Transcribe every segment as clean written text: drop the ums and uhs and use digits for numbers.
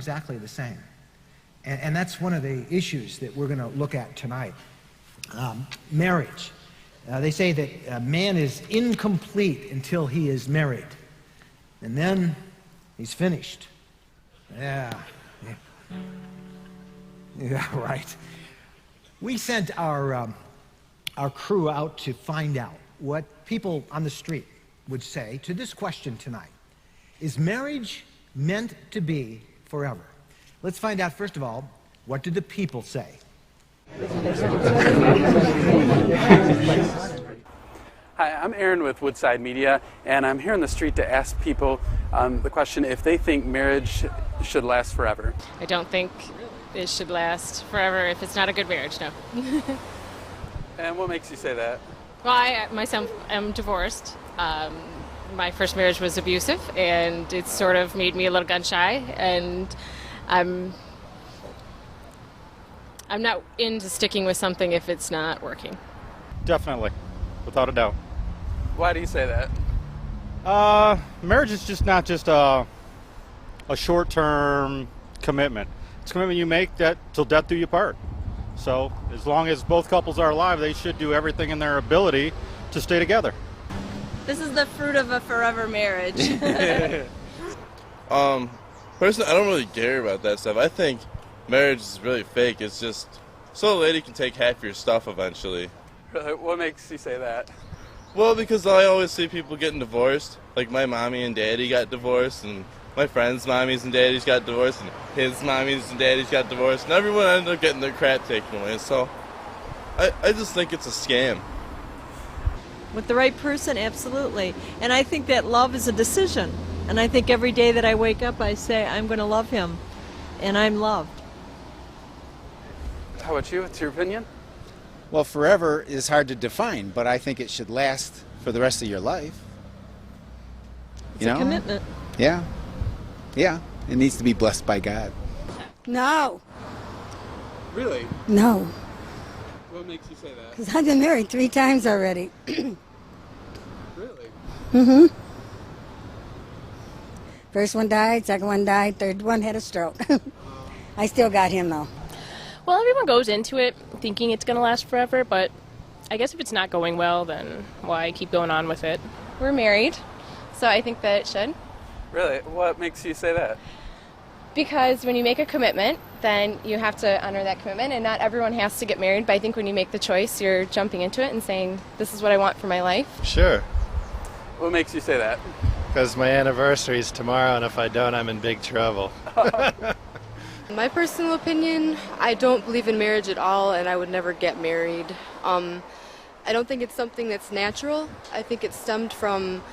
exactly the same. And that's one of the issues that we're going to look at tonight. Marriage. They say that a man is incomplete until he is married. And then he's finished. Yeah, right. We sent our crew out to find out what people on the street would say to this question tonight. Is marriage meant to be forever? Let's find out, first of all, what do the people say? Hi, I'm Aaron with Woodside Media, and I'm here on the street to ask people the question if they think marriage should last forever. I don't think it should last forever if it's not a good marriage, no. And what makes you say that? Well, I myself am divorced. My first marriage was abusive, and it sort of made me a little gun shy, and I'm not into sticking with something if it's not working. Definitely, without a doubt. Why do you say that? Marriage is just not just a short-term commitment. It's a commitment you make that till death do you part. So as long as both couples are alive, they should do everything in their ability to stay together. This is the fruit of a forever marriage. Personally, I don't really care about that stuff. I think marriage is really fake. It's just so a lady can take half your stuff eventually. Really? What makes you say that? Well, because I always see people getting divorced. Like my mommy and daddy got divorced, and my friends' mommies and daddies got divorced, and his mommies and daddies got divorced, and everyone ended up getting their crap taken away. So I just think it's a scam. With the right person, absolutely. And I think that love is a decision. And I think every day that I wake up, I say, I'm going to love him. And I'm loved. How about you? What's your opinion? Well, forever is hard to define, but I think it should last for the rest of your life. It's a commitment. Yeah. Yeah. It needs to be blessed by God. No, Really? no, What makes you say that? because I've been married 3 times already. Really? Mm-hmm. First one died, second one died, third one had a stroke. I still got him though. Well, everyone goes into it thinking it's going to last forever, but I guess if it's not going well, then why keep going on with it? We're married, so I think that it should. Really? What makes you say that? Because when you make a commitment, then you have to honor that commitment, and not everyone has to get married, but I think when you make the choice, you're jumping into it and saying, this is what I want for my life. Sure, What makes you say that? because my anniversary is tomorrow, and if I don't, I'm in big trouble. My personal opinion, I don't believe in marriage at all, and I would never get married. I don't think it's something that's natural. I think it stemmed from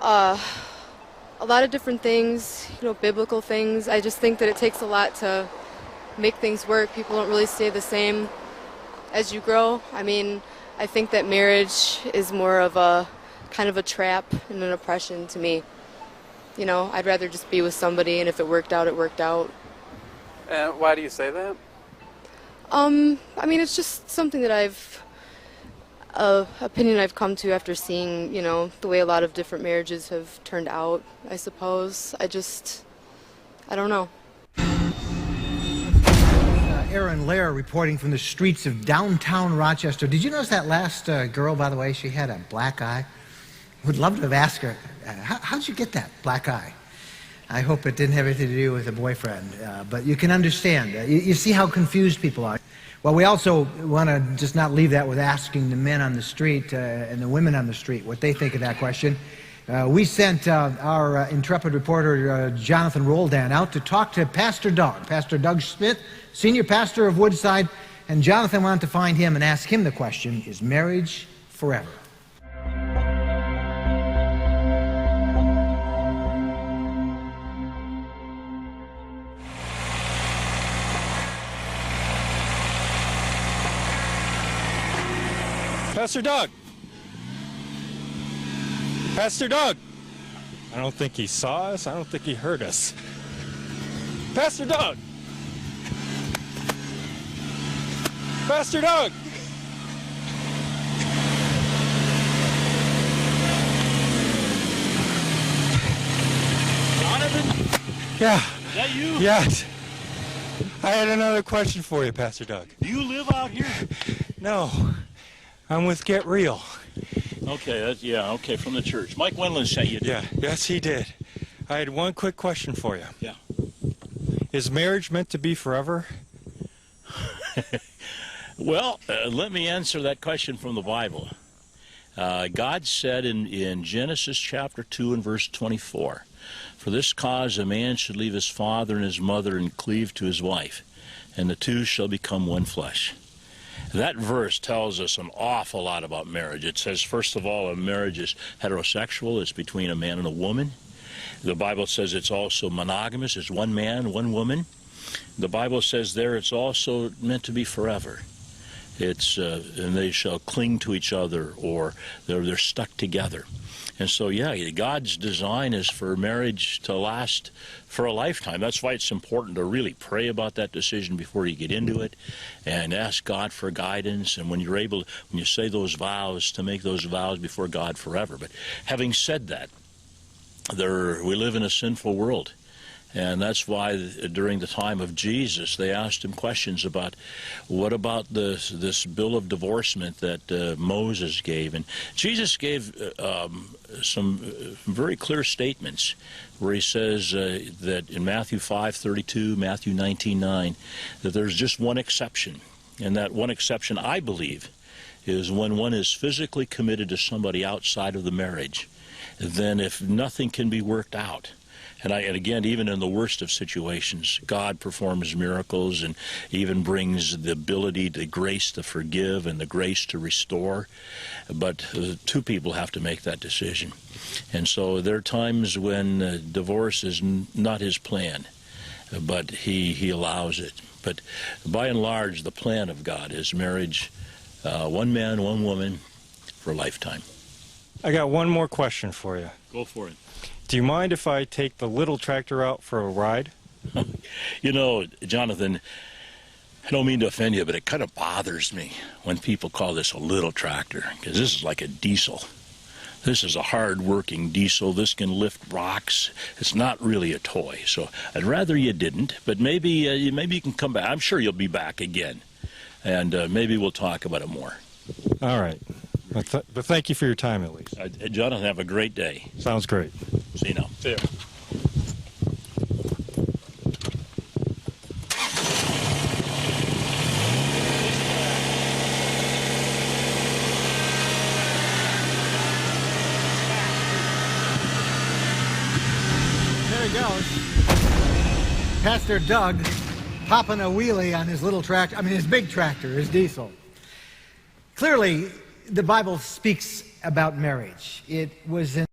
a lot of different things, biblical things. I just think that it takes a lot to make things work. People don't really stay the same as you grow. I mean, I think that marriage is more of a kind of a trap and an oppression to me. I'd rather just be with somebody, and if it worked out, it worked out. And why do you say that? I mean, it's just something that opinion I've come to after seeing, the way a lot of different marriages have turned out, I suppose. I don't know. Aaron Lair reporting from the streets of downtown Rochester. Did you notice that last girl, by the way? She had a black eye. Would love to have asked her, how'd you get that black eye? I hope it didn't have anything to do with a boyfriend, but you can understand. You see how confused people are. Well, we also want to just not leave that with asking the men on the street and the women on the street what they think of that question. We sent our intrepid reporter, Jonathan Roldan, out to talk to Pastor Doug Smith, senior pastor of Woodside, and Jonathan wanted to find him and ask him the question, is marriage forever? Pastor Doug! Pastor Doug! I don't think he saw us. I don't think he heard us. Pastor Doug! Pastor Doug! Jonathan? Yeah. that you? Yes. I had another question for you, Pastor Doug. Do you live out here? No, I'm with Get Real. Okay, okay, from the church. Mike Wendland sent you. Yeah, yes, he did. I had one quick question for you. Yeah. Is marriage meant to be forever? Well, let me answer that question from the Bible. God said in Genesis chapter 2 and verse 24, "For this cause a man should leave his father and his mother and cleave to his wife, and the two shall become one flesh." That verse tells us an awful lot about marriage. It says, first of all, a marriage is heterosexual. It's between a man and a woman. The Bible says it's also monogamous. It's one man, one woman. The Bible says there it's also meant to be forever. It's and they shall cling to each other, or they're stuck together. And so, yeah, God's design is for marriage to last for a lifetime. That's why it's important to really pray about that decision before you get into it, and ask God for guidance. And when you say those vows, to make those vows before God forever. But having said that, we live in a sinful world. And that's why during the time of Jesus, they asked him questions about, what about this bill of divorcement that Moses gave? And Jesus gave some very clear statements where he says that in Matthew 5:32, Matthew 19:9, that there's just one exception. And that one exception, I believe, is when one is physically committed to somebody outside of the marriage. Then if nothing can be worked out, and again, even in the worst of situations, God performs miracles and even brings the ability, the grace to forgive and the grace to restore. But two people have to make that decision. And so there are times when divorce is not his plan, but he allows it. But by and large, the plan of God is marriage, one man, one woman, for a lifetime. I got one more question for you. Go for it. Do you mind if I take the little tractor out for a ride? You know, Jonathan, I don't mean to offend you, but it kind of bothers me when people call this a little tractor, because this is like a diesel. This is a hard-working diesel. This can lift rocks. It's not really a toy. So I'd rather you didn't, but maybe you can come back. I'm sure you'll be back again, and maybe we'll talk about it more. All right. But thank you for your time, at least. Jonathan, have a great day. Sounds great. See you now. See ya. There he goes. Pastor Doug popping a wheelie on his little tractor, his big tractor, his diesel. Clearly, the Bible speaks about marriage. It was in